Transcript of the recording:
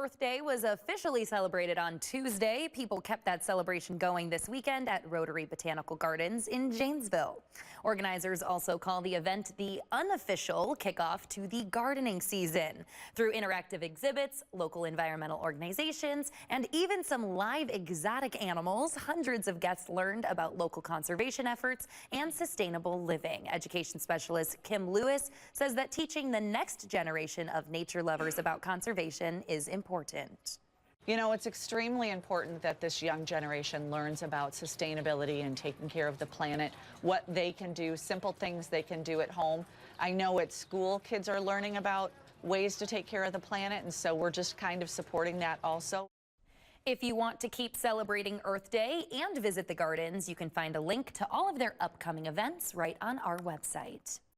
Earth Day was officially celebrated on Tuesday. People kept that celebration going this weekend at Rotary Botanical Gardens in Janesville. Organizers also call the event the unofficial kickoff to the gardening season. Through interactive exhibits, local environmental organizations, and even some live exotic animals, hundreds of guests learned about local conservation efforts and sustainable living. Education specialist Kim Lewis says that teaching the next generation of nature lovers about conservation is important. You know, it's extremely important that this young generation learns about sustainability and taking care of the planet, what they can do, simple things they can do at home. I know at school kids are learning about ways to take care of the planet, and so we're just kind of supporting that also. If you want to keep celebrating Earth Day and visit the gardens, you can find a link to all of their upcoming events right on our website.